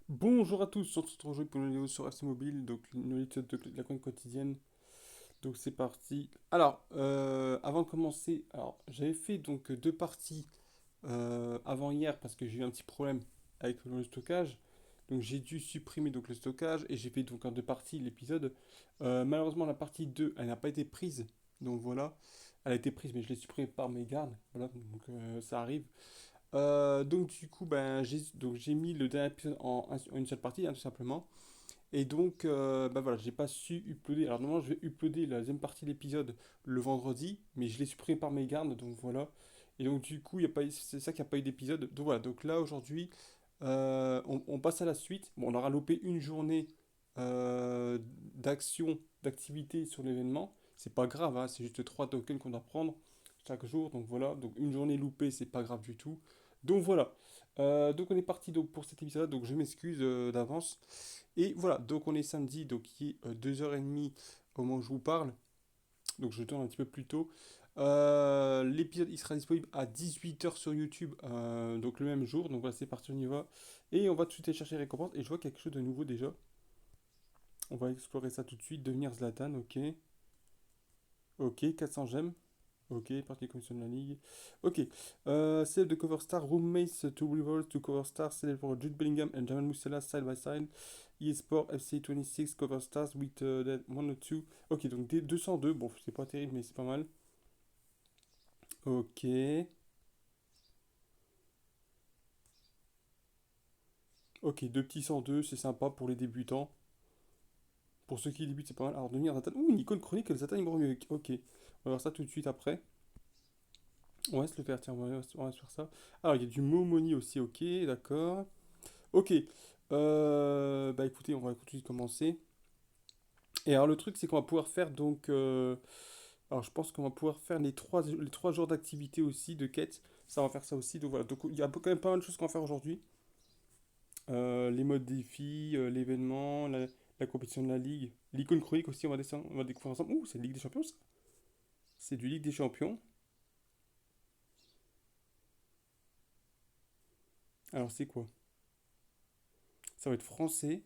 Bonjour à tous, on se retrouve pour une vidéo sur FC Mobile, donc une étude de la chronique quotidienne. Donc c'est parti. Alors, avant de commencer, alors j'avais fait donc deux parties avant hier parce que j'ai eu un petit problème avec le stockage. Donc j'ai dû supprimer donc le stockage et j'ai fait donc en deux parties l'épisode. Malheureusement la partie 2 elle n'a pas été prise. Donc voilà, elle a été prise mais je l'ai supprimée par mes gardes. Voilà, donc ça arrive. Donc du coup, ben, j'ai mis le dernier épisode en une seule partie, hein, tout simplement. Et donc, ben voilà, j'ai pas su uploader. Alors normalement, je vais uploader la deuxième partie de l'épisode le vendredi, mais je l'ai supprimé par mes gardes, donc voilà. Et donc du coup, c'est ça qu'il n'y a pas eu d'épisode. Donc voilà, donc là aujourd'hui, on passe à la suite. Bon, on aura loupé une journée d'action, d'activité sur l'événement. C'est pas grave, hein, c'est juste trois tokens qu'on doit prendre chaque jour. Donc voilà, donc une journée loupée, c'est pas grave du tout. Donc voilà. Donc on est parti donc pour cet épisode, donc je m'excuse d'avance. Et voilà, donc on est samedi, donc il est 2h30 au moment où je vous parle. Donc je tourne un petit peu plus tôt. L'épisode il sera disponible à 18h sur YouTube, donc le même jour. Donc voilà, c'est parti, on y va. Et on va tout de suite aller chercher les récompenses. Et je vois quelque chose de nouveau déjà. On va explorer ça tout de suite. Devenir Zlatan, ok. Ok, 400 gemmes. Ok, partie commission de la ligue. Ok. Save the cover star, roommates to revolve to cover star, select for Jude Bellingham and Jamal Musiala side by side. eSport FC 26 cover stars with that 102. Ok, donc des 202. Bon, c'est pas terrible, mais c'est pas mal. Ok. Ok, deux petits 102, c'est sympa pour les débutants. Pour ceux qui débutent, c'est pas mal. Alors, devenir Zlatan. Ouh, Nicole Chronique, Zlatan Ibrahimovic. Ok. On va voir ça tout de suite après. On va se le faire, tiens, on va se faire ça. Alors, il y a du Momoni aussi, ok, d'accord. Ok. Bah écoutez, on va tout de suite commencer. Et alors, le truc, c'est qu'on va pouvoir faire donc. Alors, je pense qu'on va pouvoir faire les trois jours d'activité aussi, de quête. Ça, on va faire ça aussi. Donc voilà. Donc, il y a quand même pas mal de choses qu'on va faire aujourd'hui. Les modes défi, l'événement, la compétition de la ligue. L'icône chronique aussi, on va découvrir ensemble. Ouh, c'est Ligue des Champions, ça. C'est du Ligue des Champions. Alors, c'est quoi? Ça va être français.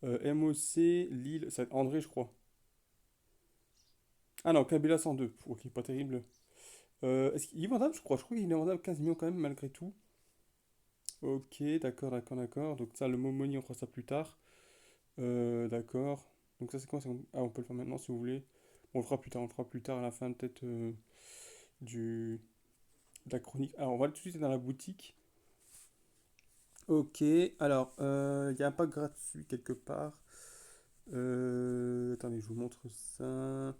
MOC, Lille, ça va être André, je crois. Ah non, Kabila 102. Pff, ok, pas terrible. Est-ce qu'il est vendable, je crois. Je crois qu'il est vendable 15 millions quand même, malgré tout. Ok, d'accord, d'accord, d'accord. Donc ça, le mot money, on fera ça plus tard. D'accord. Donc ça, c'est quoi? Ah, on peut le faire maintenant si vous voulez. Bon, on le fera plus tard, on le fera plus tard à la fin peut-être du... de la chronique. Alors, on va tout de suite dans la boutique. Ok, alors, il y a un pack gratuit quelque part. Attendez, je vous montre ça.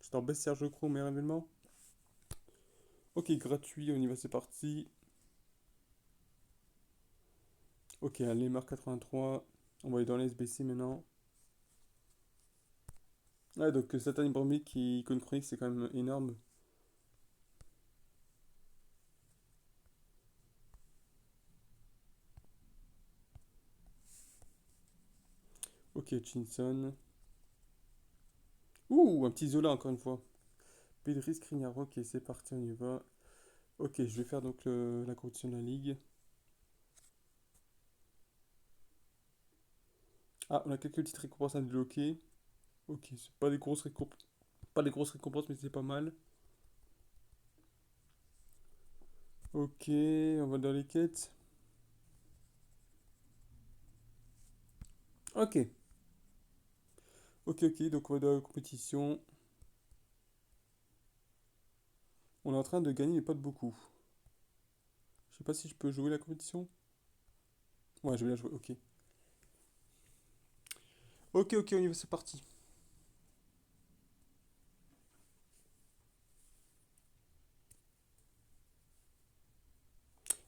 C'est en best Serge Cro, meilleur événement. Ok, gratuit, on y va, c'est parti. Ok, Lemar 83. On va aller dans les SBC maintenant. Ouais, donc Satan Ibrahimovic qui icône chronique, c'est quand même énorme. Ok, Chinson. Ouh, un petit Zola encore une fois. Pedri, Skriniar, ok, c'est parti, on y va. Ok, je vais faire donc la compétition de la ligue. Ah, on a quelques petites récompenses à débloquer. Ok, c'est pas des grosses récompenses, pas des grosses récompenses, mais c'est pas mal. Ok, on va dans les quêtes. Ok, ok, ok, donc on va dans la compétition. On est en train de gagner, mais pas de beaucoup. Je sais pas si je peux jouer la compétition. Ouais, je vais la jouer, ok. Ok, ok, on y va, c'est parti.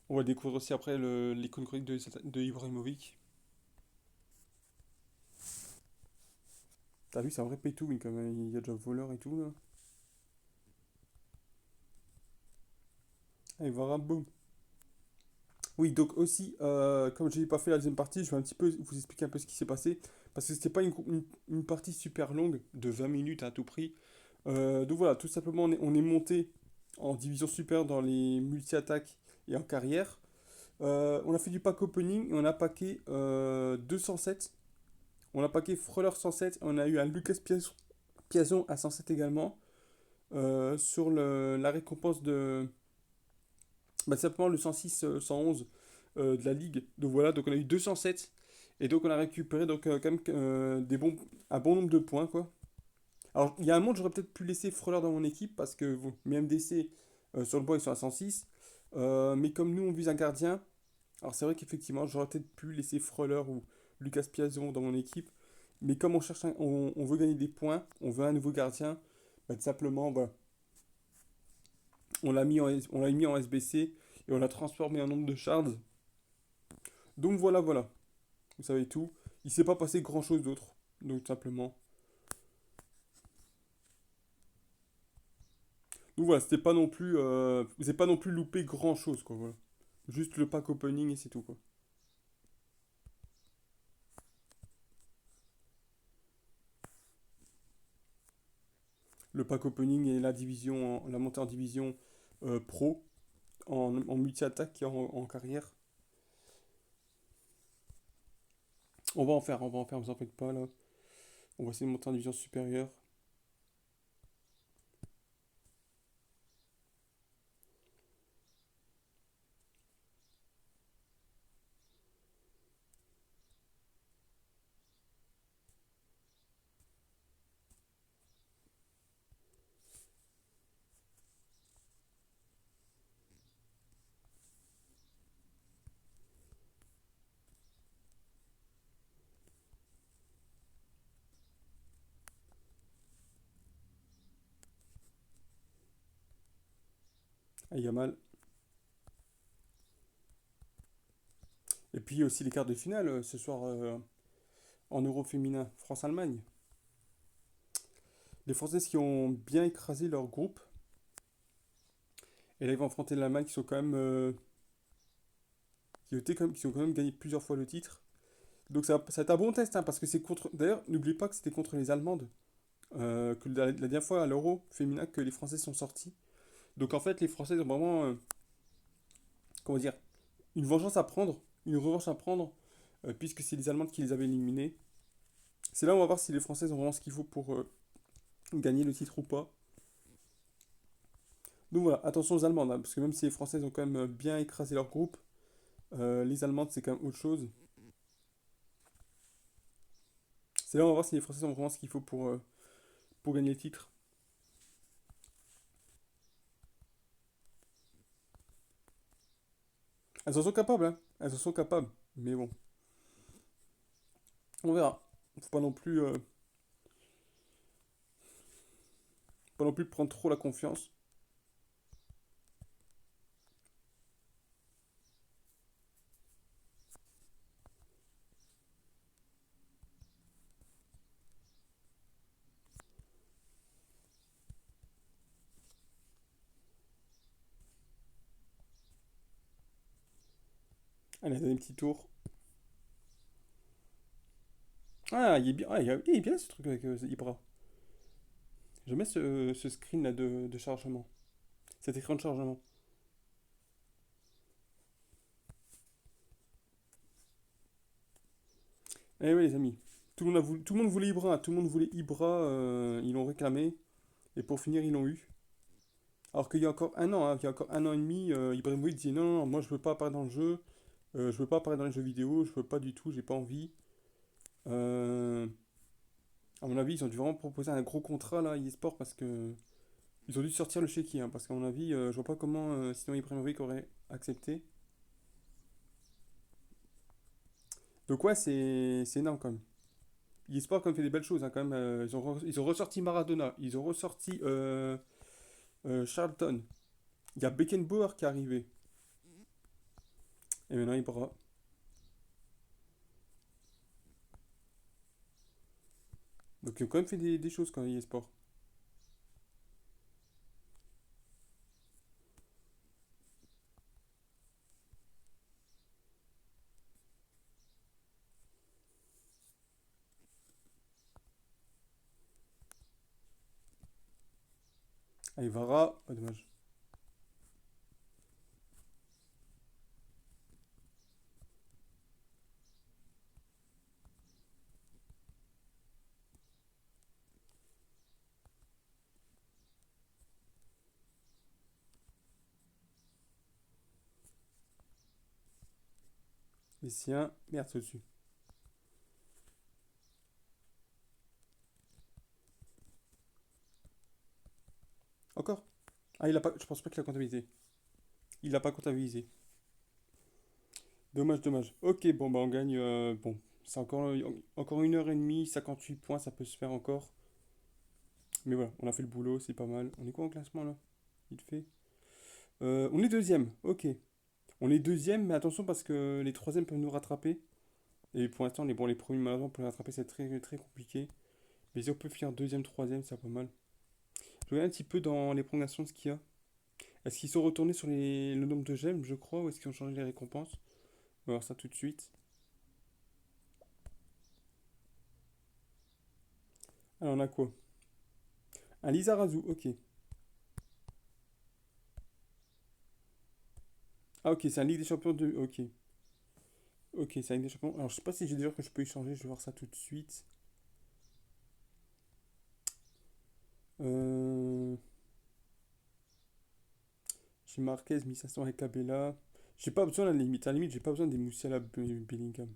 On va découvrir aussi après l'icône chronique de Ibrahimovic. T'as vu, c'est un vrai pay to win quand même. Il y a déjà voleur et tout là. Allez, voir boum. Oui, donc aussi, comme je n'ai pas fait la deuxième partie, je vais un petit peu vous expliquer un peu ce qui s'est passé. Parce que c'était pas une partie super longue, de 20 minutes à tout prix. Donc voilà, tout simplement, on est monté en division super dans les multi-attaques et en carrière. On a fait du pack opening et on a packé 207. On a packé Freuler 107. On a eu un Piazon à 107 également. Sur la récompense de simplement le 106 111 de la ligue. Donc voilà, donc on a eu 207 et donc on a récupéré donc quand même un bon nombre de points quoi. Alors il y a un monde j'aurais peut-être pu laisser Freuler dans mon équipe parce que bon, mes MDC sur le bois ils sont à 106. Mais comme nous on vise un gardien, alors c'est vrai qu'effectivement j'aurais peut-être pu laisser Freuler ou Lucas Piazon dans mon équipe. Mais comme on veut gagner des points, on veut un nouveau gardien, bah, tout simplement bah, on l'a mis en SBC et on l'a transformé en nombre de shards. Donc voilà, voilà. Vous savez tout. Il s'est pas passé grand chose d'autre. Donc tout simplement. Donc voilà, vous n'avez pas non plus loupé grand chose quoi. Voilà. Juste le pack opening et c'est tout quoi. Le pack opening et la montée en division pro en multi-attaque et en carrière. On va en faire, vous en faites pas là. On va essayer de monter en division supérieure. Ah, Yamal. Et puis aussi les quarts de finale ce soir en Euro féminin, France-Allemagne. Les Françaises qui ont bien écrasé leur groupe. Et là, ils vont affronter l'Allemagne qui sont quand même, qui ont quand même gagné plusieurs fois le titre. Donc ça va être un bon test, hein, parce que c'est contre. D'ailleurs, n'oubliez pas que c'était contre les Allemandes. Que la dernière fois à l'Euro féminin que les Français sont sortis. Donc en fait, les Français ont vraiment, comment dire, une vengeance à prendre, une revanche à prendre, puisque c'est les Allemandes qui les avaient éliminés. C'est là où on va voir si les Françaises ont vraiment ce qu'il faut pour gagner le titre ou pas. Donc voilà, attention aux Allemandes, hein, parce que même si les Françaises ont quand même bien écrasé leur groupe, les Allemandes c'est quand même autre chose. C'est là où on va voir si les Françaises ont vraiment ce qu'il faut pour gagner le titre. Elles en sont capables, hein. Elles en sont capables. Mais bon, on verra. Faut pas non plus prendre trop la confiance. Allez, un petit tour. Ah, il est bien, il est bien ce truc avec Ibra. Je mets ce screen là de chargement. Cet écran de chargement. Eh oui les amis. Tout le monde voulait Ibra, hein. Tout le monde voulait Ibra, ils l'ont réclamé. Et pour finir, ils l'ont eu. Alors qu'il y a encore un an, hein, il y a encore un an et demi, Ibrahimovic disait non, non, moi je veux pas apparaître dans le jeu, je veux pas apparaître dans les jeux vidéo, je veux pas du tout, j'ai pas envie. Euh, à mon avis, ils ont dû vraiment proposer un gros contrat là, eSport, parce que ils ont dû sortir le chéquier, hein, parce qu'à mon avis, je vois pas comment sinon Ibrahimovic aurait accepté. Donc ouais, c'est énorme quand même. eSport quand même fait des belles choses hein, quand même. Ils ont ressorti Maradona, ils ont ressorti Charlton. Il y a Beckenbauer qui est arrivé. Et maintenant Ibra. Donc ils ont quand même fait des choses quand même eSport. Allez, Vara, dommage. Les siens. Merde, c'est au-dessus. Encore? Ah, il a pas. Je pense pas qu'il a comptabilisé. Il l'a pas comptabilisé. Dommage, dommage. Ok, bon, bah on gagne. Bon, c'est encore 1 h 30, 58 points, ça peut se faire encore. Mais voilà, on a fait le boulot, c'est pas mal. On est quoi en classement là? Il fait. On est deuxième, ok. On est deuxième, mais attention parce que les troisièmes peuvent nous rattraper. Et pour l'instant, les premiers, malheureusement, pour les rattraper, c'est très, très compliqué. Mais si on peut finir deuxième, troisième, c'est pas mal. Je regarde un petit peu dans les prolongations ce qu'il y a. Est-ce qu'ils sont retournés sur le nombre de gemmes, je crois, ou est-ce qu'ils ont changé les récompenses? On va voir ça tout de suite. Alors, on a quoi? Un Lizarazu, ok. Ah, ok, c'est un Ligue des Champions de. Ok. Ok, c'est un Ligue des Champions. Alors, je sais pas si j'ai déjà que je peux y changer, je vais voir ça tout de suite. Euh... J'ai Marquez, 1500 avec Cabella. J'ai pas besoin à la limite. À la limite, j'ai pas besoin des Moussiala Bellingham.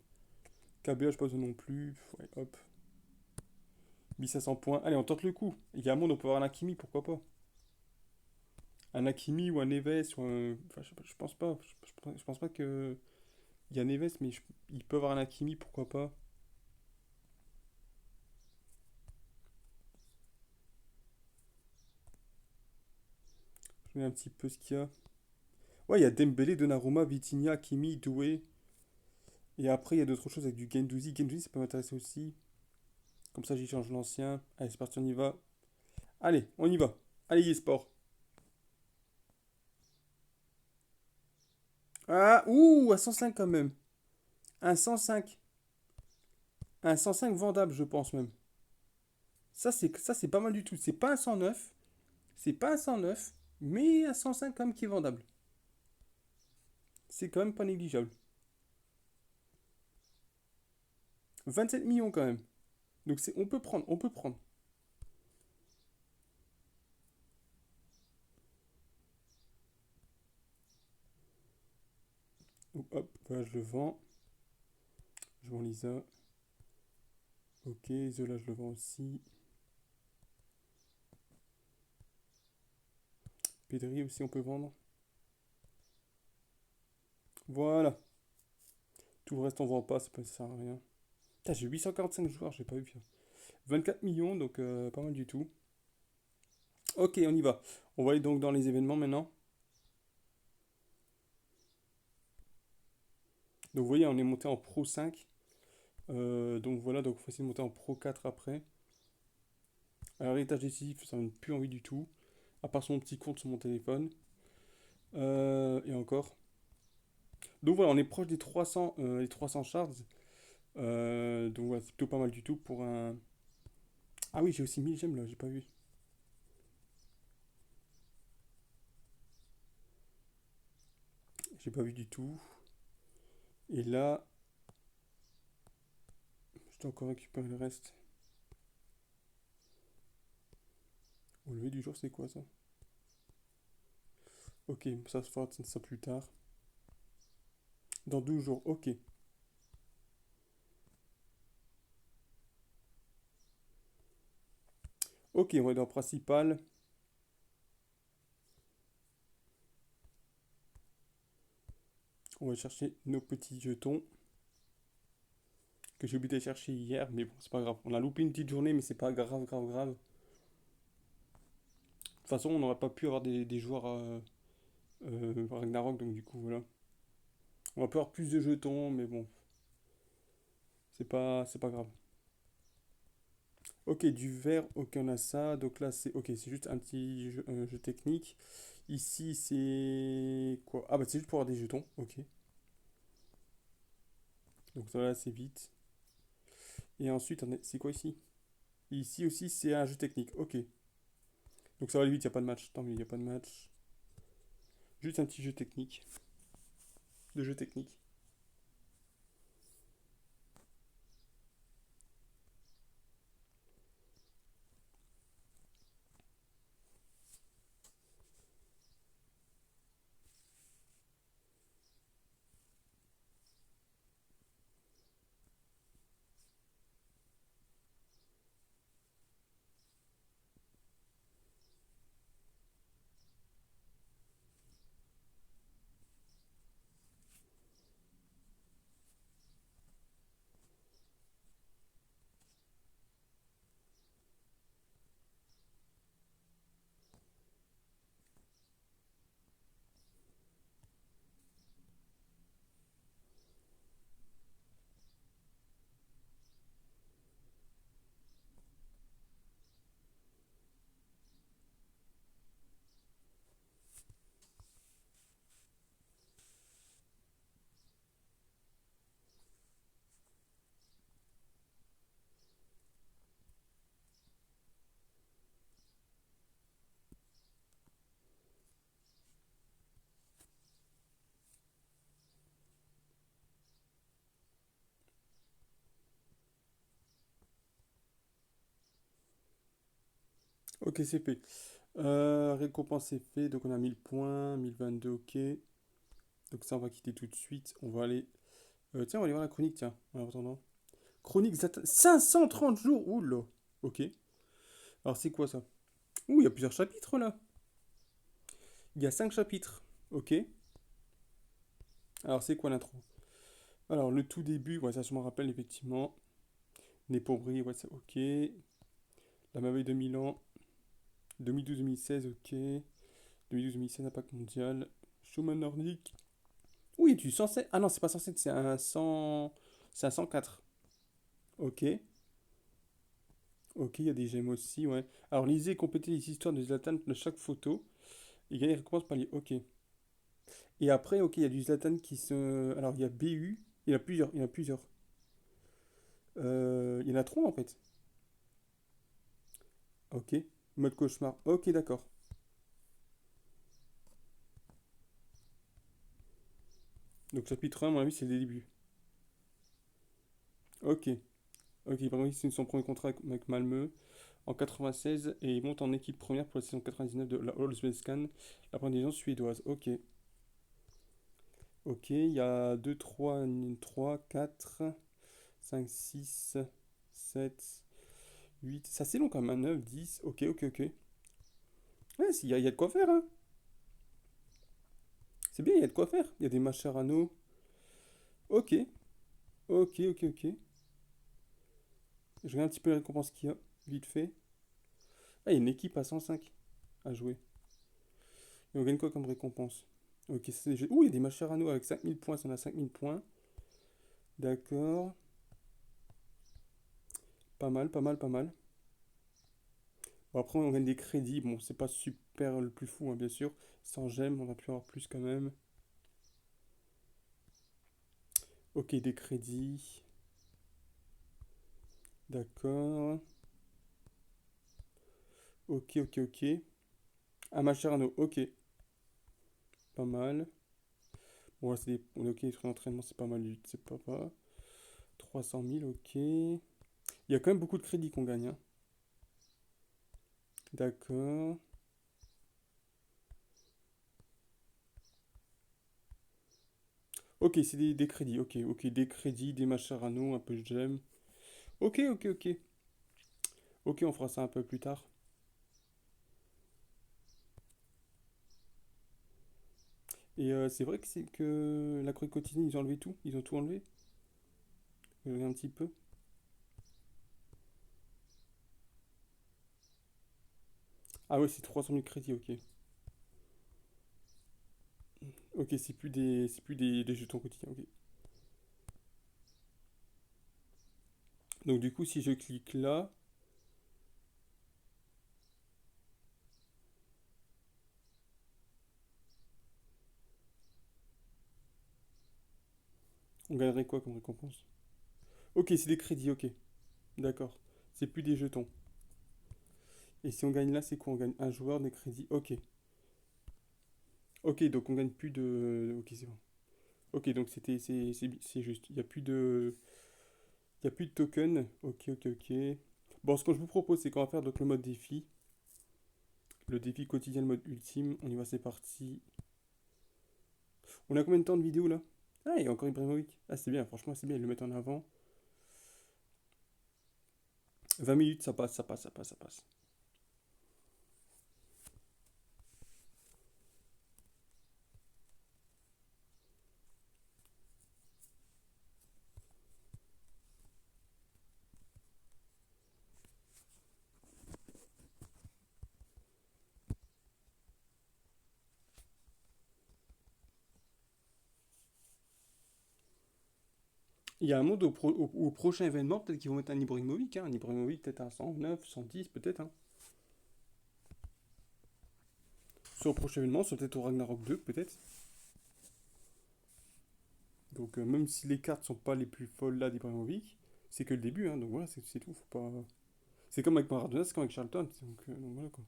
Cabella, j'ai pas besoin non plus. Ouais, hop. 1500 points. Allez, on tente le coup. Il y a un monde, on peut avoir un Hakimi, pourquoi pas? Un Hakimi ou un Neves ou un. Enfin, je pense pas. Je pense pas que. Il y a Neves, mais il peut avoir un Hakimi, pourquoi pas? Je regarde un petit peu ce qu'il y a. Ouais, il y a Dembélé, Donnarumma, Vitinha, Hakimi, Doué. Et après, il y a d'autres choses avec du Gendouzi. Gendouzi, ça peut m'intéresser aussi. Comme ça, j'y change l'ancien. Allez, c'est parti, on y va. Allez, on y va. Allez, e-sport. Ah, ouh, à 105 quand même. Un 105. Un 105 vendable, je pense même. Ça, c'est pas mal du tout. C'est pas un 109. C'est pas un 109. Mais un 105 quand même qui est vendable. C'est quand même pas négligeable. 27 millions quand même. Donc on peut prendre, on peut prendre. Donc, hop, voilà, je le vends. Je vends Lisa. Ok, Zola, je le vends aussi. Pedri aussi, on peut vendre. Voilà. Tout le reste, on vend pas, ça sert à rien. Putain, j'ai 845 joueurs, j'ai pas vu. 24 millions, donc pas mal du tout. Ok, on y va. On va aller donc dans les événements maintenant. Donc vous voyez, on est monté en Pro 5. Donc voilà, donc il faut essayer de monter en Pro 4 après. Alors l'héritage décisif, ça me donne plus envie du tout. À part sur mon petit compte sur mon téléphone. Et encore. Donc voilà, on est proche des 300, les 300 shards. Donc voilà, c'est plutôt pas mal du tout pour un. Ah oui, j'ai aussi 1000 gemmes là, j'ai pas vu. J'ai pas vu du tout. Et là, je dois encore récupérer le reste. Au lever du jour, c'est quoi ça? Ok, ça se fera ça plus tard. Dans 12 jours, ok. Ok, on va dans principal. On va chercher nos petits jetons. Que j'ai oublié de chercher hier, mais bon, c'est pas grave. On a loupé une petite journée, mais c'est pas grave, grave, grave. De toute façon, on n'aurait pas pu avoir des joueurs Ragnarok, donc du coup, voilà. On va pas avoir plus de jetons, mais bon, c'est pas grave. Ok, du vert, ok, on a ça. Donc là, c'est juste un petit jeu technique. Ici, c'est quoi? Ah bah c'est juste pour avoir des jetons, ok. Donc ça là, c'est vite. Et ensuite, c'est quoi ici? Ici aussi, c'est un jeu technique, ok. Donc ça va aller vite, il n'y a pas de match. Tant mieux, il n'y a pas de match. Juste un petit jeu technique. De jeu technique. Ok, c'est fait. Récompense c'est fait, donc on a 1000 points, 1022, ok. Donc ça, on va quitter tout de suite. On va aller. Tiens, on va aller voir la chronique, tiens, en attendant. Chronique 530 jours, oula. Ok. Alors c'est quoi ça? Ouh, il y a plusieurs chapitres là. Il y a 5 chapitres. Ok. Alors c'est quoi l'intro? Alors le tout début, ouais, ça je m'en rappelle effectivement. Né pour briller, ouais, ça ok. La merveille de Milan. 2012-2016, ok. 2012-2016, impact mondial. Schumann nordique. Oui, du 107. Ah non, c'est pas 107, c'est un 100. C'est un 104. Ok. Ok, il y a des gemmes aussi, ouais. Alors lisez et complétez les histoires de Zlatan de chaque photo. Et gagnez les récompenses par les. Ok. Et après, ok, il y a du Zlatan qui se. Alors il y a BU. Il y en a plusieurs. Il y en a plusieurs. Il y en a trois en fait. Ok. Mode cauchemar. Ok, d'accord. Donc chapitre 1, à mon avis, c'est le début. Ok. Ok, par exemple, c'est son premier contrat avec Malmö en 96 et il monte en équipe première pour la saison 99 de la Allsvenskan, la première division suédoise. Ok. Ok, il y a 2, 3, 4, 5, 6, 7, 8. C'est assez long quand même, hein, 9, 10. Ok, ok, ok. Ouais, il y a de quoi faire, hein. C'est bien, il y a de quoi faire. Il y a des Mascherano. Ok, ok, ok, ok. Je regarde un petit peu les récompenses qu'il y a, vite fait. Ah, il y a une équipe à 105 à jouer. Et on gagne quoi comme récompense? Ok, ouh, il y a des Mascherano avec 5000 points, ça en a 5000 points. D'accord. Pas mal, pas mal, pas mal. Bon, après, on gagne des crédits. Bon, c'est pas super le plus fou, hein, bien sûr. Sans gemmes, on va pu avoir plus quand même. Ok, des crédits. D'accord. Ok, ok, ok. Ah, Mascherano, ok. Pas mal. Bon, là, on est ok, les trucs d'entraînement, c'est pas mal, c'est pas. 300 000, ok. Il y a quand même beaucoup de crédits qu'on gagne, hein. D'accord. Ok, c'est des crédits, ok, ok, des crédits, des Mascherano, un peu de gemmes. Ok, ok, ok. Ok, on fera ça un peu plus tard. Et c'est vrai que c'est que la chronique quotidienne, ils ont enlevé tout. Ils ont tout enlevé. Je regarde un petit peu. Ah ouais, c'est 300 000 crédits, ok. Ok, des jetons quotidiens, ok. Donc du coup, si je clique là, on gagnerait quoi comme récompense? Ok, c'est des crédits, ok. D'accord. C'est plus des jetons. Et si on gagne là, c'est quoi? On gagne un joueur, des crédits, ok. Ok, donc on gagne plus de. Ok, c'est bon. Ok, donc c'est juste. Il y a plus de tokens. Ok, ok, ok. Bon, ce que je vous propose, c'est qu'on va faire donc le mode défi. Le défi quotidien, le mode ultime. On y va, c'est parti. On a combien de temps de vidéo là? Ah, il y a encore Ibrahimovic. Ah, c'est bien, franchement, c'est bien, ils le mettent en avant. 20 minutes, ça passe, ça passe, ça passe, ça passe. Il y a un monde au prochain événement, peut-être qu'ils vont mettre un Ibrahimovic, hein. Un Ibrahimovic peut-être à 109, 110, peut-être, hein. Soit au prochain événement, soit peut-être au Ragnarok 2, peut-être. Donc, même si les cartes sont pas les plus folles là d'Ibrahimovic, c'est que le début, hein. Donc voilà, c'est tout. Faut pas. C'est comme avec Maradona, c'est comme avec Charlton. Donc voilà quoi.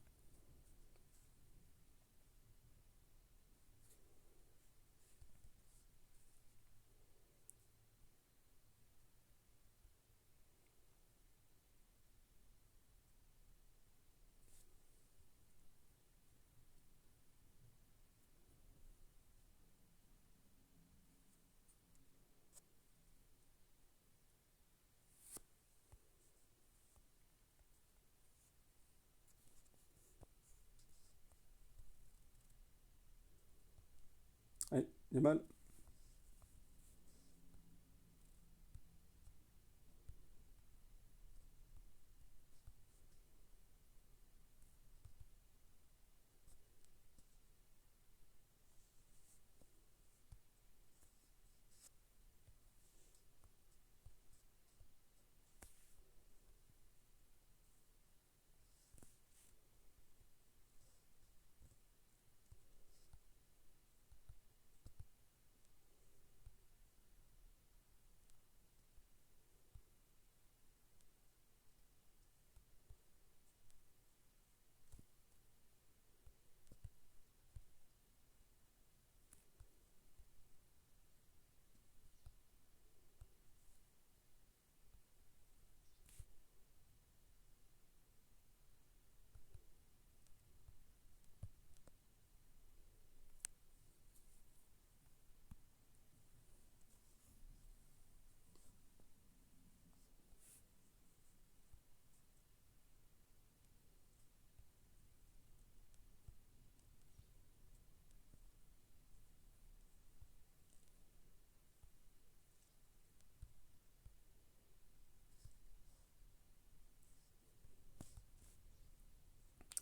Yamal.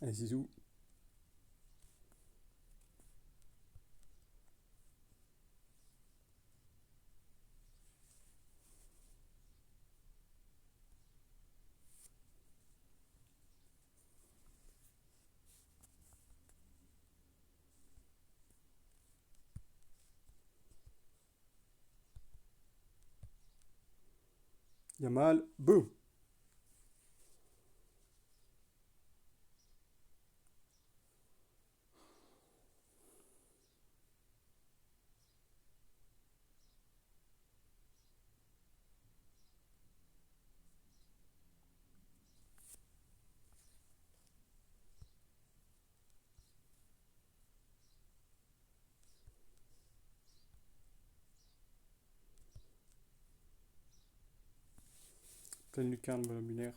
Allez, Zizou. Yamal. Boum. Pleine lucarne, voilà, Muller.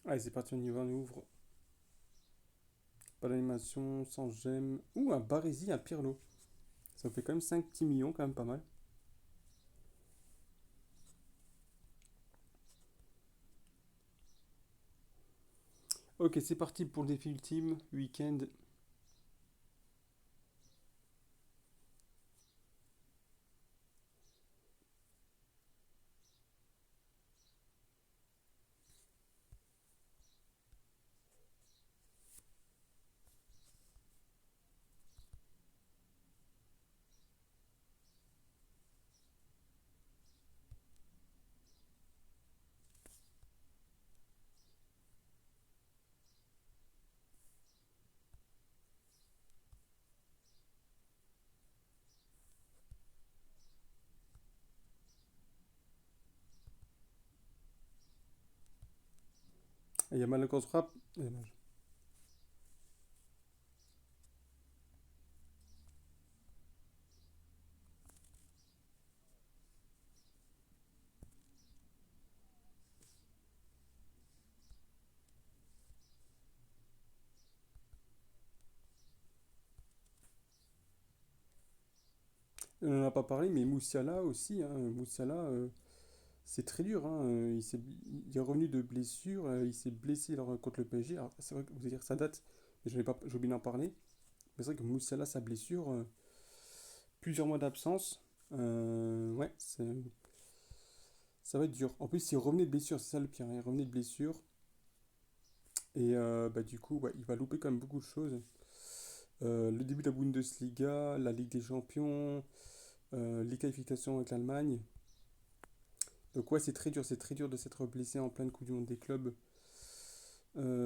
Allez, c'est parti, on y va, on ouvre. Pas d'animation, sans gemme. Ouh, un Barési, un Pirlo. Ça me fait quand même 5 petits millions, quand même pas mal. Ok, c'est parti pour le défi ultime, week-end. Il y a mal qu'on se frappe. Dommage. On n'en a pas parlé, mais Moussiala aussi, hein. Moussiala, c'est très dur, hein. Il est revenu de blessure. Il s'est blessé contre le PSG. Alors, c'est vrai que vous allez dire ça date, mais j'ai oublié d'en parler. Mais c'est vrai que Moussiala, sa blessure, plusieurs mois d'absence. Ouais, ça va être dur. En plus, il revenait de blessure, c'est ça le pire, hein. Il revenait de blessure. Et bah, du coup, ouais, il va louper quand même beaucoup de choses. Le début de la Bundesliga, la Ligue des Champions, les qualifications avec l'Allemagne. Donc ouais, c'est très dur de s'être blessé en pleine Coupe du Monde des clubs.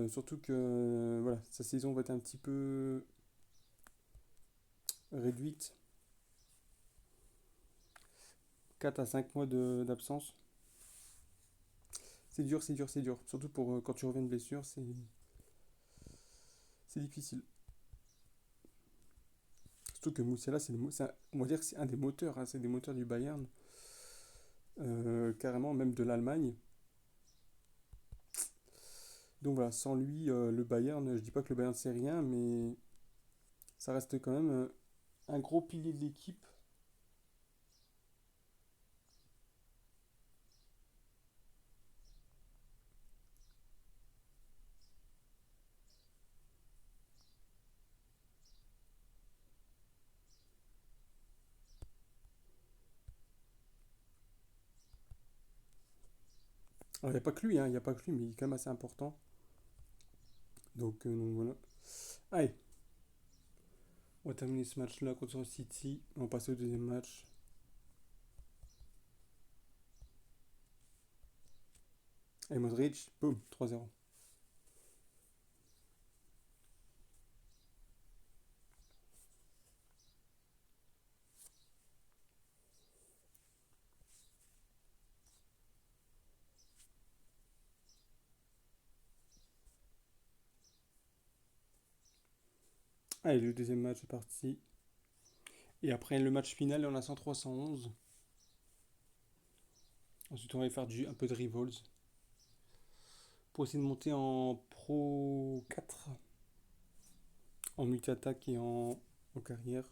Surtout que voilà, sa saison va être un petit peu réduite. 4 à 5 mois d'absence. C'est dur, c'est dur, c'est dur. Surtout pour quand tu reviens de blessure, c'est difficile. Surtout que Moussiala, on va dire que c'est un des moteurs, hein, c'est des moteurs du Bayern, carrément même de l'Allemagne. Donc voilà, sans lui, le Bayern, je dis pas que le Bayern c'est rien, mais ça reste quand même un gros pilier de l'équipe. Alors il n'y a pas que lui, hein, il n'y a pas que lui, mais il est quand même assez important. Donc voilà. Allez, on va terminer ce match-là contre City. On va passer au deuxième match. Et Modric, boum, 3-0. Allez, le deuxième match est parti. Et après le match final, on a 103-111. Ensuite, on va aller faire un peu de Rivals pour essayer de monter en Pro 4, en multi-attaque et en carrière.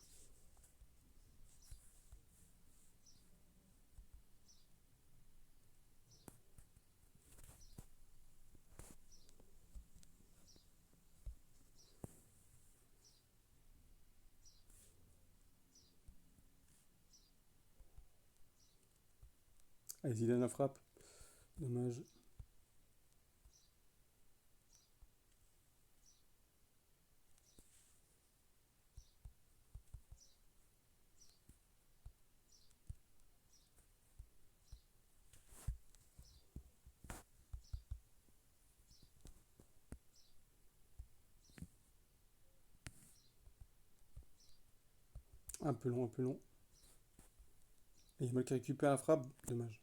Allez, Zidane la frappe. Dommage. Un peu long, un peu long. Et Yamal qui récupère la frappe. Dommage.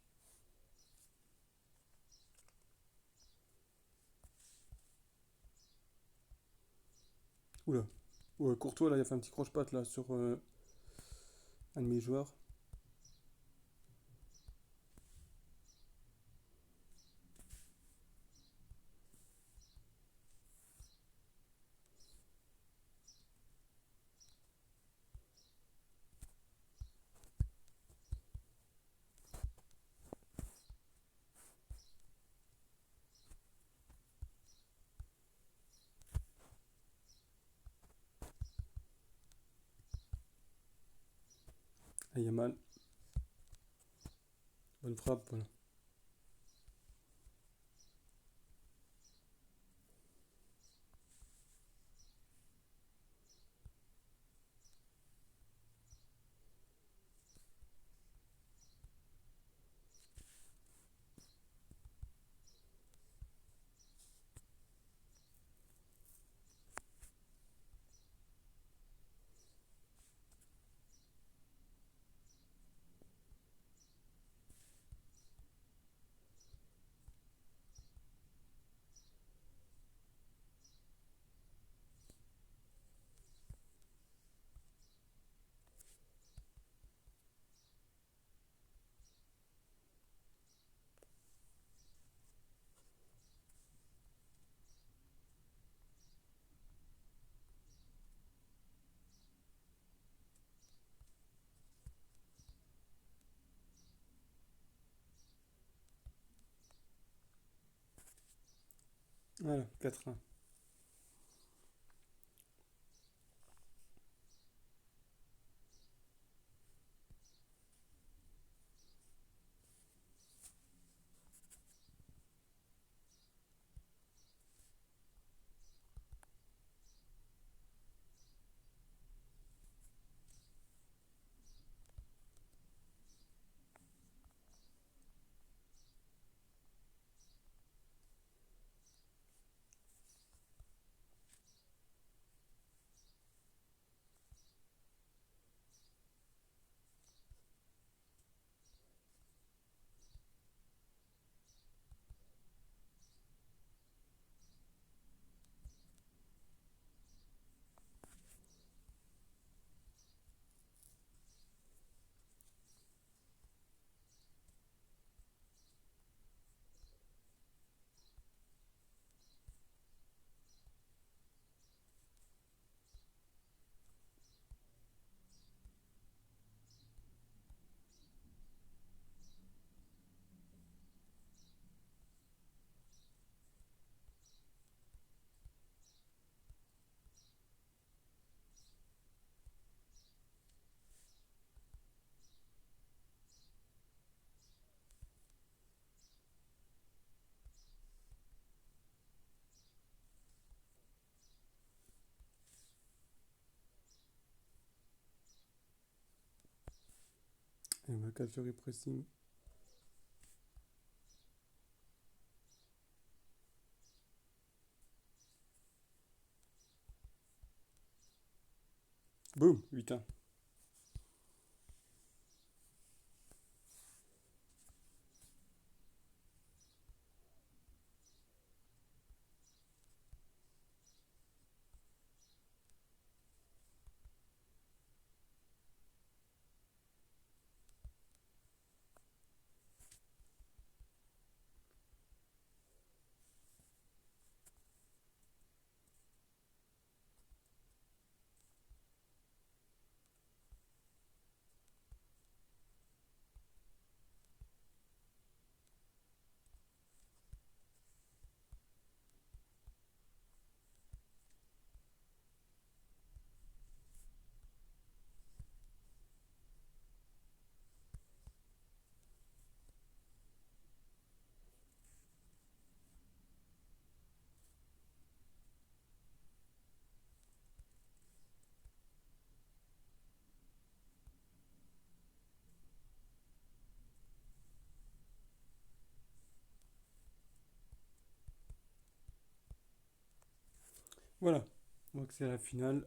Oula. Ouais, Courtois, là, il a fait un petit croche-patte là sur un de mes joueurs. Et Yamal. Bonne frappe, voilà. Voilà, 4-1. Et ma Calgary Pressing. Boum, 8-1. Voilà. Donc c'est la finale.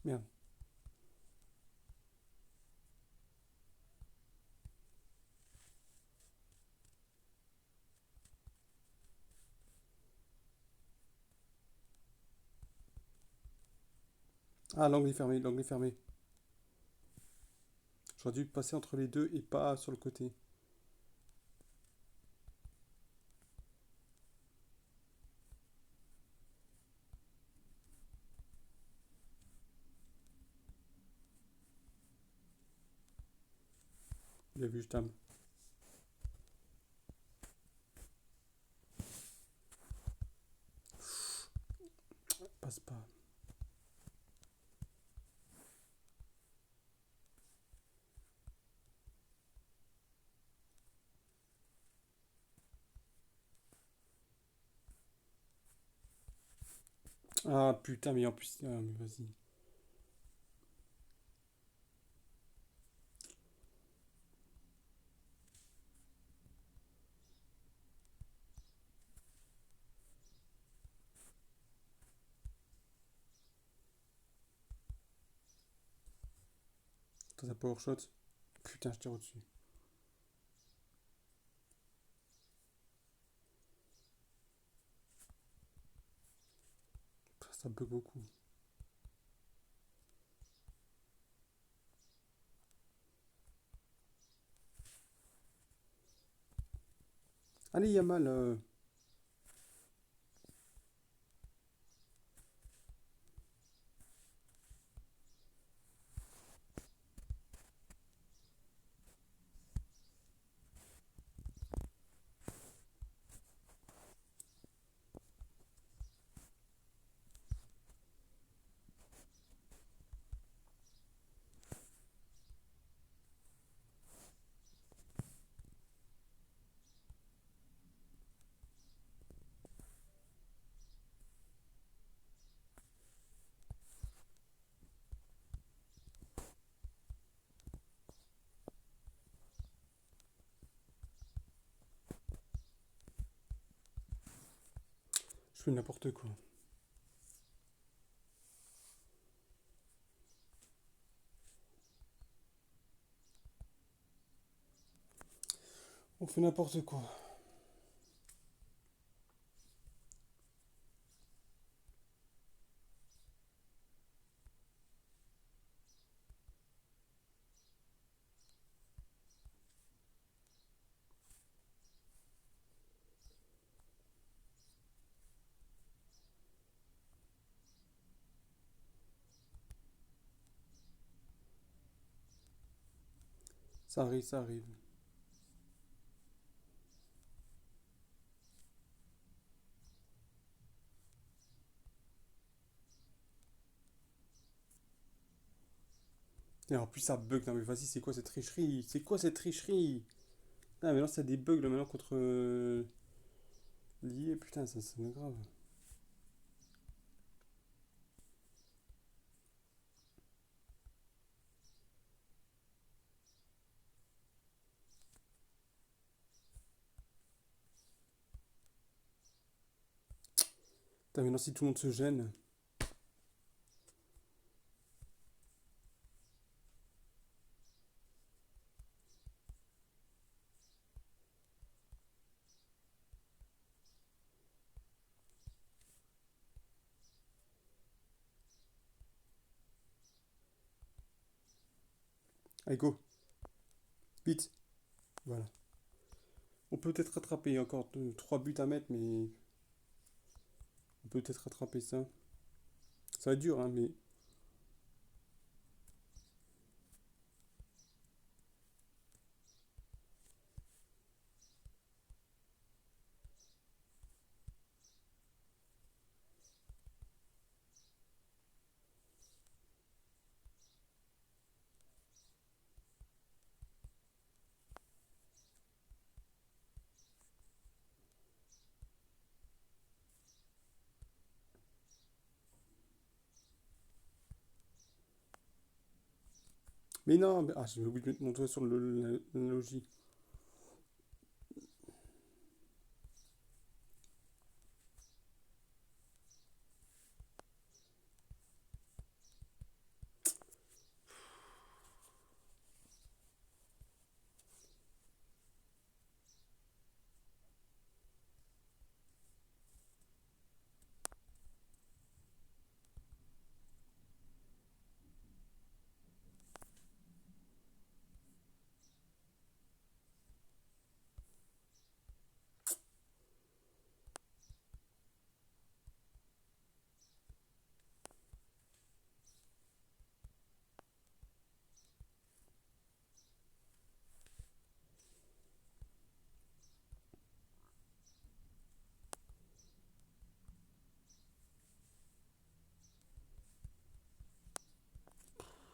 Merde. Ah, l'angle est fermé, l'angle est fermé. J'aurais dû passer entre les deux et pas sur le côté. Bien vu, je t'aime. Passe pas. Ah putain, mais en plus. Ah, mais vas-y. T'as un power shot. Putain, je tire au-dessus. Ça bug beaucoup. Allez, Yamal. Je fais n'importe quoi. On fait n'importe quoi. Ça arrive, ça arrive. Et en plus, ça bug. Non, mais vas-y, c'est quoi cette tricherie? C'est quoi cette tricherie? Ah, mais non, c'est des bugs là maintenant contre l'IA. Putain, ça me grave. Putain, mais non, si tout le monde se gêne. Allez, go. Vite. Voilà. On peut peut-être rattraper. Il y a encore 3 buts à mettre, mais on peut peut-être rattraper ça. Ça va être dur, hein, mais. Mais non, mais... ah, j'ai oublié de mettre mon doigt sur l'analogie.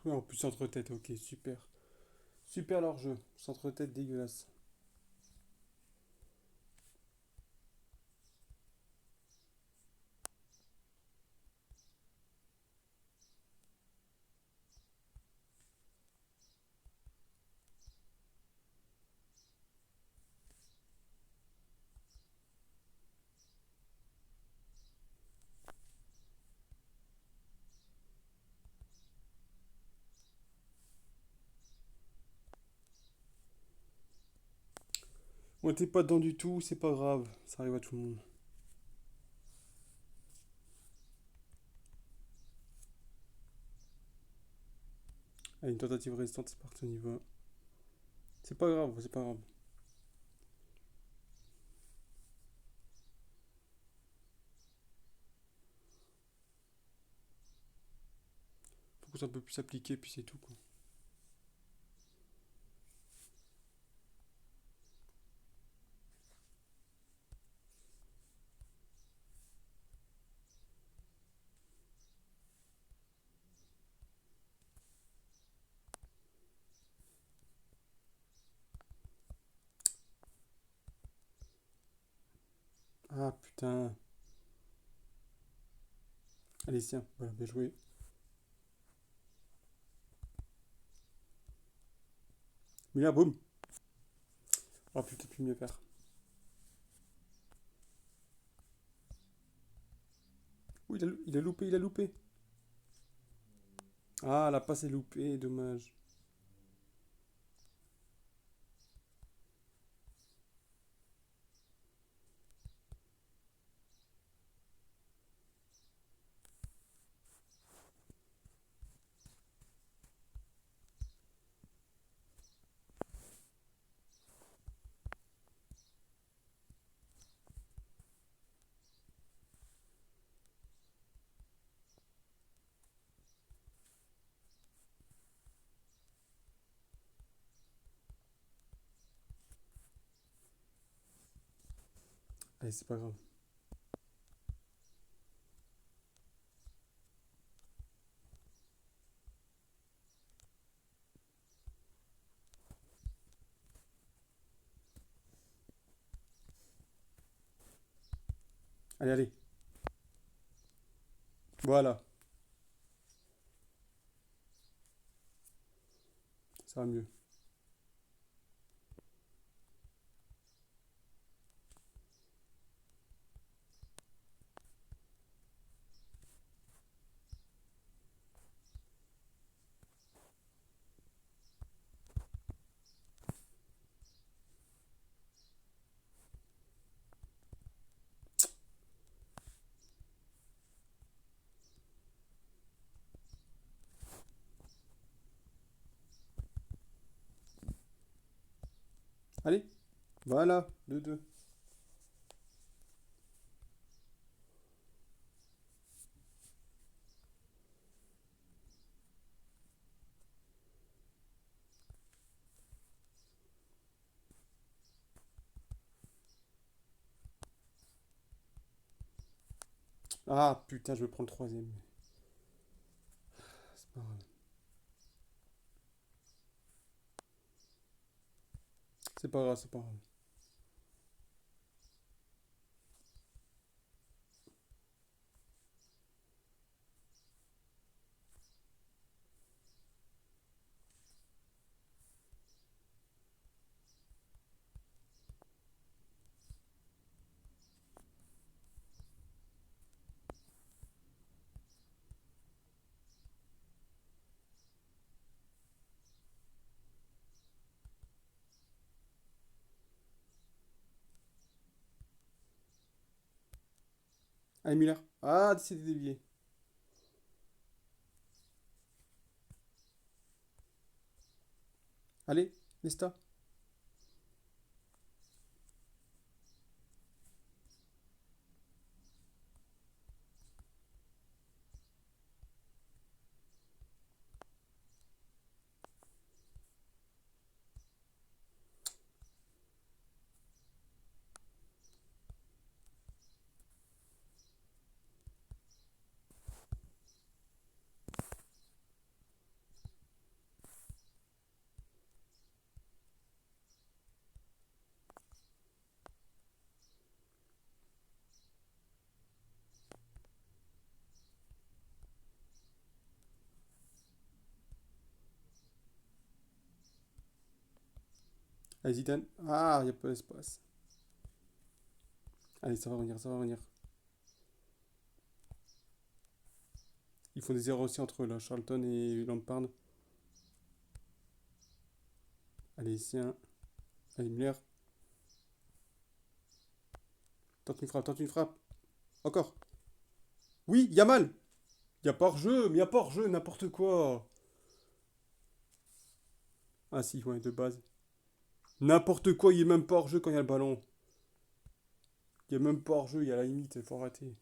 Ouais, en plus, centre-tête, ok, super. Super leur jeu. Centre-tête dégueulasse. On était pas dedans du tout, c'est pas grave. Ça arrive à tout le monde. Allez, une tentative restante, c'est parti, on y va. C'est pas grave, c'est pas grave. Faut que ça peut plus s'appliquer, puis c'est tout, quoi. Ah, putain. Allez, tiens, voilà, bien joué. Mais là, boum. On aurait pu peut-être mieux faire. Oui, il a loupé, il a loupé. Ah, la passe est loupée, dommage. Allez, c'est pas grave. Allez, allez. Voilà. Ça va mieux. Allez. Voilà. 2-2. Ah, putain, je vais prendre le troisième. C'est pas grave. C'est pas grave, c'est pas grave. Allez, Muller. Ah, c'est dévié. Allez, Nesta. Allez, Zidane. Ah, il n'y a pas d'espace. Allez, ça va revenir, ça va revenir. Ils font des erreurs aussi entre eux, là, Charlton et Lampard. Allez, ici, un. Allez, Muller. Tente une frappe, tente une frappe. Encore. Oui, Yamal. Il y a pas hors-jeu, mais il y a pas hors-jeu, n'importe quoi. Ah si, ouais, de base. N'importe quoi, il est même pas hors-jeu quand il y a le ballon. Il est même pas hors-jeu, il y a la limite, il faut arrêter.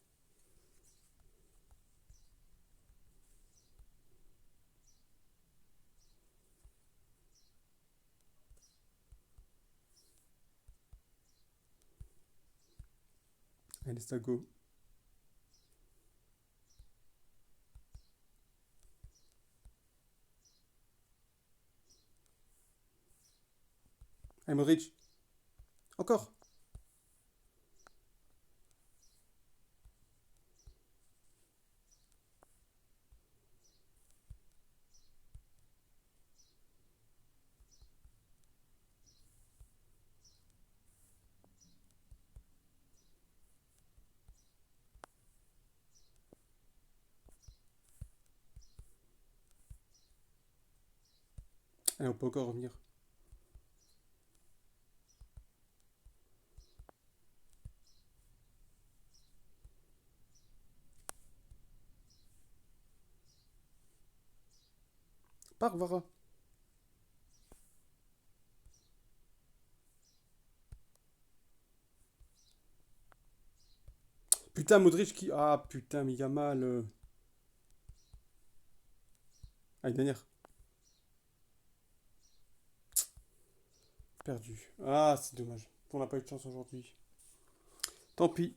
Allez, ça go. Allez, Modric. Encore. Allez, on peut encore revenir. Pars, Vara. Putain, Modric qui. Ah, putain, mais il y a mal. Allez, dernière. Perdu. Ah, c'est dommage. On n'a pas eu de chance aujourd'hui. Tant pis.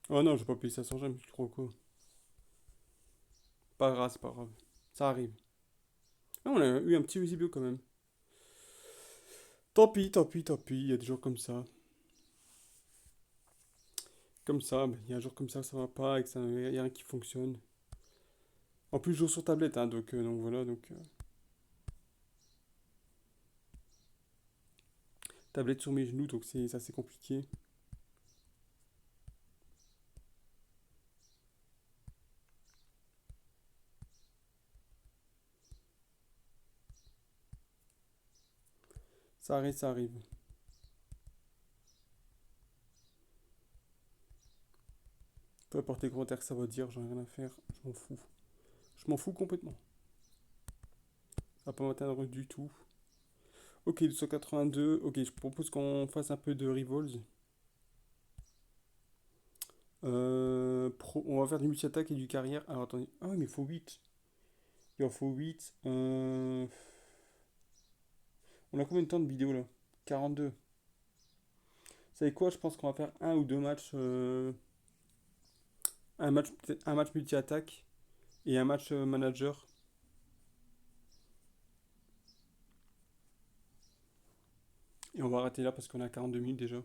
Oh non, je vais pas payer ça sans jamais, je suis trop con. Pas grave, c'est pas grave. Ça arrive. Ah, on a eu un petit Eusebio quand même. Tant pis, tant pis, tant pis. Il y a des jours comme ça. comme ça, ben, il y a un jour comme ça va pas, et que ça, y a rien qui fonctionne. En plus, je joue sur tablette, hein, donc voilà, tablette sur mes genoux, donc c'est assez compliqué. Ça arrive, ça arrive. Peu importe les commentaires que ça va dire, j'en ai rien à faire, je m'en fous. Je m'en fous complètement. Ça va pas m'atteindre du tout. Ok, 282, ok, je propose qu'on fasse un peu de revolves. On va faire du multi-attaque et du carrière. Alors attendez. Ah oui, mais il faut 8. Il en faut 8. On a combien de temps de vidéo là? 42. Vous savez quoi? Je pense qu'on va faire un ou deux matchs. Peut-être un match multi-attaque et un match manager. Et on va arrêter là parce qu'on a 42 minutes déjà.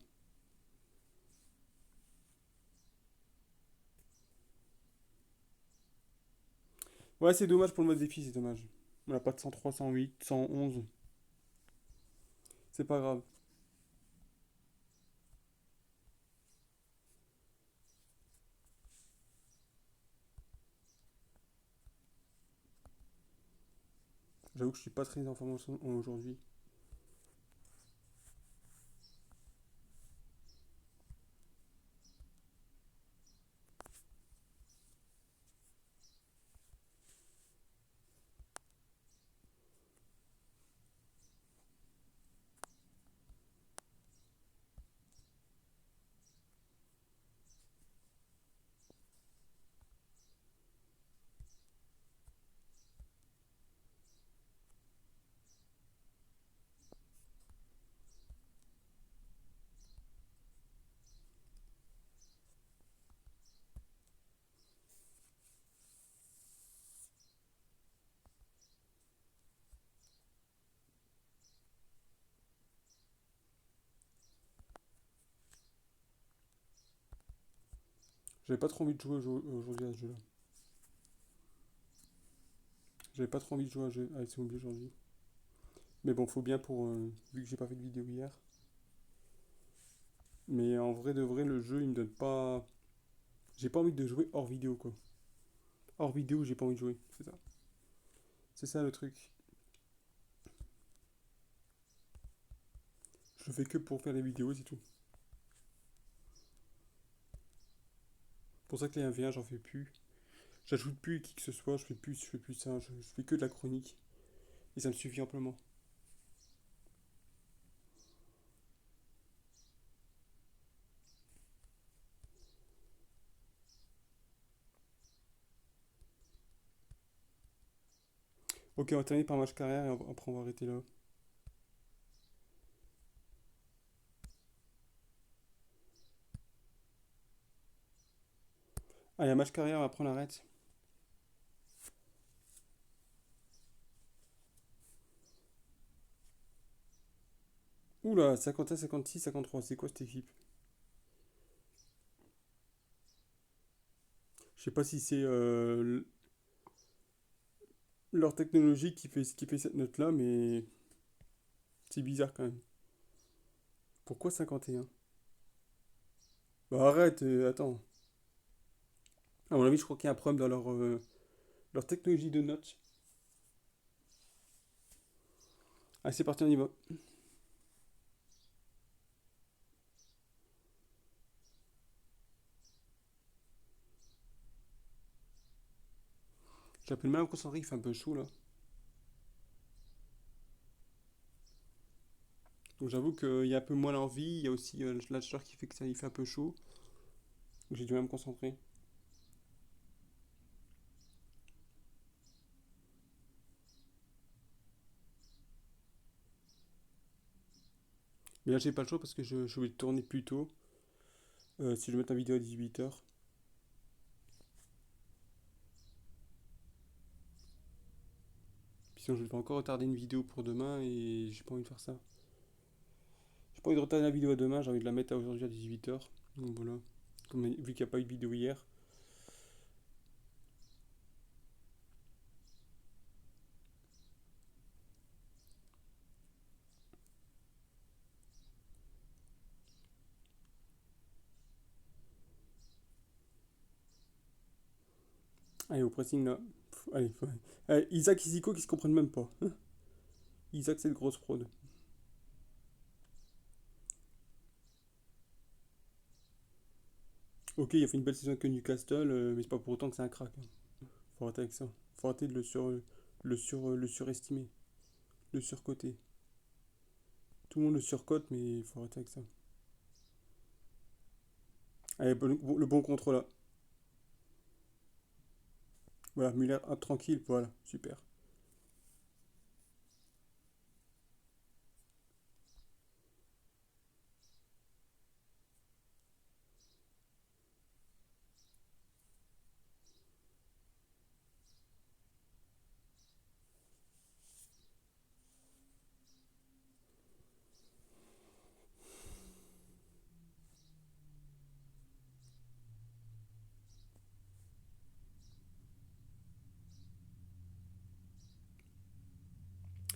Ouais, c'est dommage pour le mode défi, c'est dommage. On n'a pas de 103, 108, 111. C'est pas grave. J'avoue que je suis pas très information aujourd'hui. J'avais pas trop envie de jouer aujourd'hui à ce jeu-là. J'avais pas trop envie de jouer à ce mobile aujourd'hui. Mais bon, faut bien pour. Vu que j'ai pas fait de vidéo hier. Mais en vrai de vrai, le jeu, il me donne pas. J'ai pas envie de jouer hors vidéo, quoi. Hors vidéo, j'ai pas envie de jouer. C'est ça. C'est ça le truc. Je fais que pour faire des vidéos, c'est tout. Pour ça que les 1v1, j'en fais plus. J'ajoute plus qui que ce soit, je fais plus ça. Je fais que de la chronique. Et ça me suffit amplement. Ok, on va terminer par match carrière et après on va arrêter là. Allez, un match carrière, après on arrête. Oula, 51, 56, 53, c'est quoi cette équipe? Je sais pas si c'est leur technologie qui fait cette note-là, mais c'est bizarre quand même. Pourquoi 51? Bah arrête, attends. À mon avis, je crois qu'il y a un problème dans leur technologie de notes. Allez, c'est parti, on y va. J'appelle mal à me concentrer, il fait un peu chaud là. Donc j'avoue qu'il y a un peu moins l'envie, il y a aussi la chaleur qui fait que ça il fait un peu chaud. Donc j'ai du mal à me concentrer. Mais là j'ai pas le choix parce que je vais tourner plus tôt. Si je mets la vidéo à 18h. Puis sinon je vais encore retarder une vidéo pour demain et j'ai pas envie de faire ça. J'ai pas envie de retarder la vidéo à demain, j'ai envie de la mettre à aujourd'hui à 18h. Donc voilà. vu qu'il n'y a pas eu de vidéo hier. Allez, au pressing là. Allez, allez, Isaac et Zico qui se comprennent même pas. Isaac, c'est de grosse fraude. Ok, il a fait une belle saison avec Newcastle, mais c'est pas pour autant que c'est un crack, hein. Faut arrêter avec ça. Faut arrêter de le surestimer, le surcoter. Tout le monde le surcote, mais il faut arrêter avec ça. Allez, le bon contrôle là. Voilà, Muller, tranquille, voilà, super.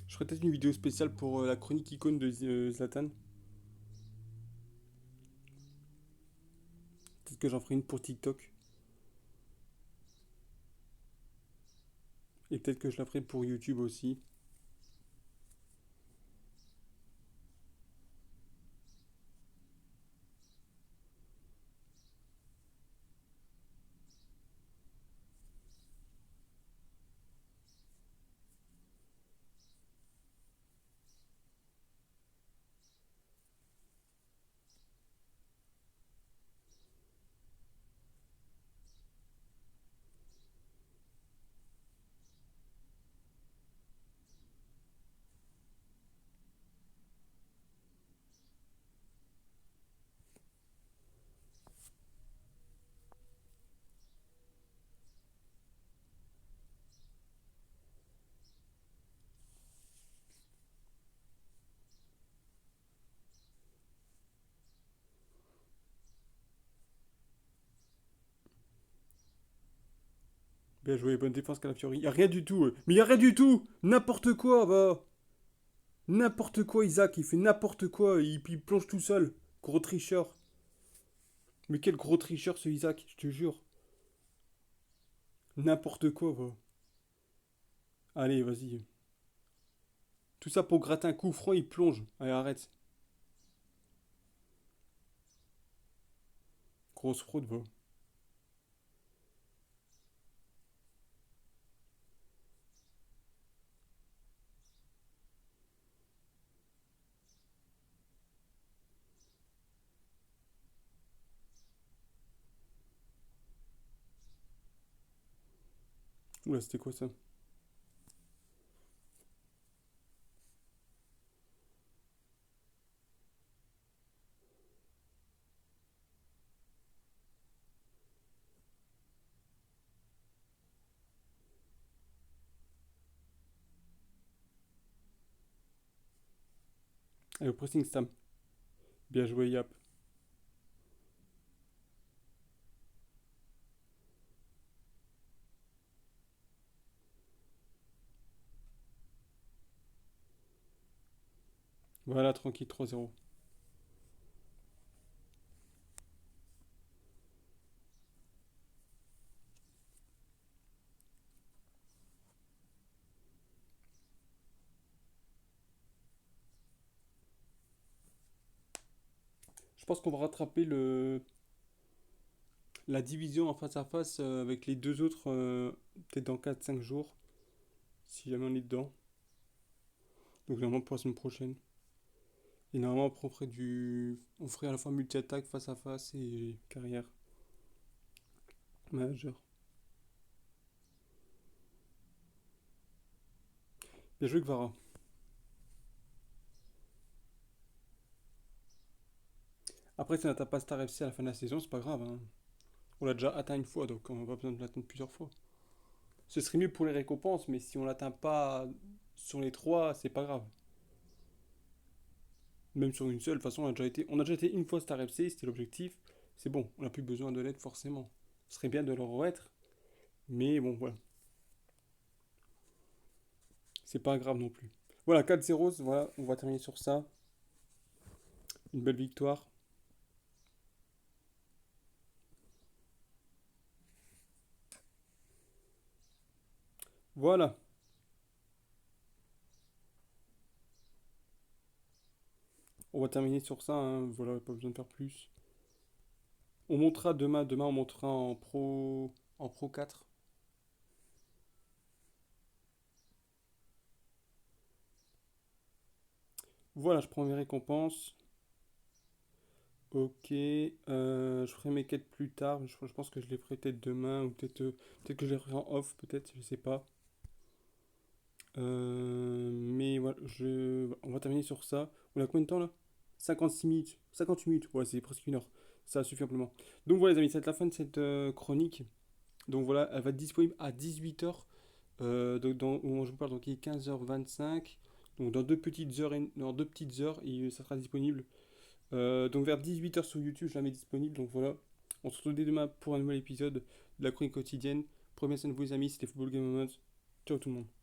Je ferai peut-être une vidéo spéciale pour la chronique icône de Zlatan. Peut-être que j'en ferai une pour TikTok. Et peut-être que je la ferai pour YouTube aussi. Bien joué, bonne défense Calafiori. Y a rien du tout, mais y a rien du tout. N'importe quoi, va. N'importe quoi, Isaac. Il fait n'importe quoi. Il plonge tout seul. Gros tricheur. Mais quel gros tricheur ce Isaac, je te jure. N'importe quoi, va. Allez, vas-y. Tout ça pour gratter un coup franc, il plonge. Allez, arrête. Grosse fraude, va. Oula, c'était quoi ça? Allez, au pressing Stam. Bien joué, Yap. Voilà, tranquille, 3-0. Je pense qu'on va rattraper la division en face à face avec les deux autres peut-être dans 4-5 jours, si jamais on est dedans. Donc normalement pour la semaine prochaine. Et normalement après, on ferait à la fois multi-attaque, face à face et carrière. Manager. Bien joué Kvara. Après si on n'atteint pas Star FC à la fin de la saison, c'est pas grave, hein. On l'a déjà atteint une fois, donc on n'a pas besoin de l'atteindre plusieurs fois. Ce serait mieux pour les récompenses, mais si on l'atteint pas sur les trois, c'est pas grave. Même sur une seule, de toute façon, on a déjà été une fois Star FC, c'était l'objectif. c'est bon, on n'a plus besoin de l'aide forcément. Ce serait bien de leur être, mais bon, voilà, c'est pas grave non plus. Voilà, 4-0, voilà, on va terminer sur ça. Une belle victoire. Voilà, on va terminer sur ça, hein. Voilà, pas besoin de faire plus. On montera demain on montera en Pro 4. Voilà, je prends mes récompenses. Ok, je ferai mes quêtes plus tard. Je pense que je les ferai peut-être demain ou peut-être que je les ferai en off, peut-être, je sais pas. Mais voilà, on va terminer sur ça. On a combien de temps là? 56 minutes. 58 minutes, ouais, c'est presque une heure. Ça suffit amplement. Donc voilà, les amis, c'est la fin de cette chronique. Donc voilà, elle va être disponible à 18h. Au moment où je vous parle, donc il est 15h25. Donc dans deux petites heures, ça sera disponible. Donc vers 18h sur YouTube, je la mets disponible. Donc voilà, on se retrouve dès demain pour un nouvel épisode de la chronique quotidienne. Prenez soin de vous les amis, c'était Football Game Moments. Ciao tout le monde.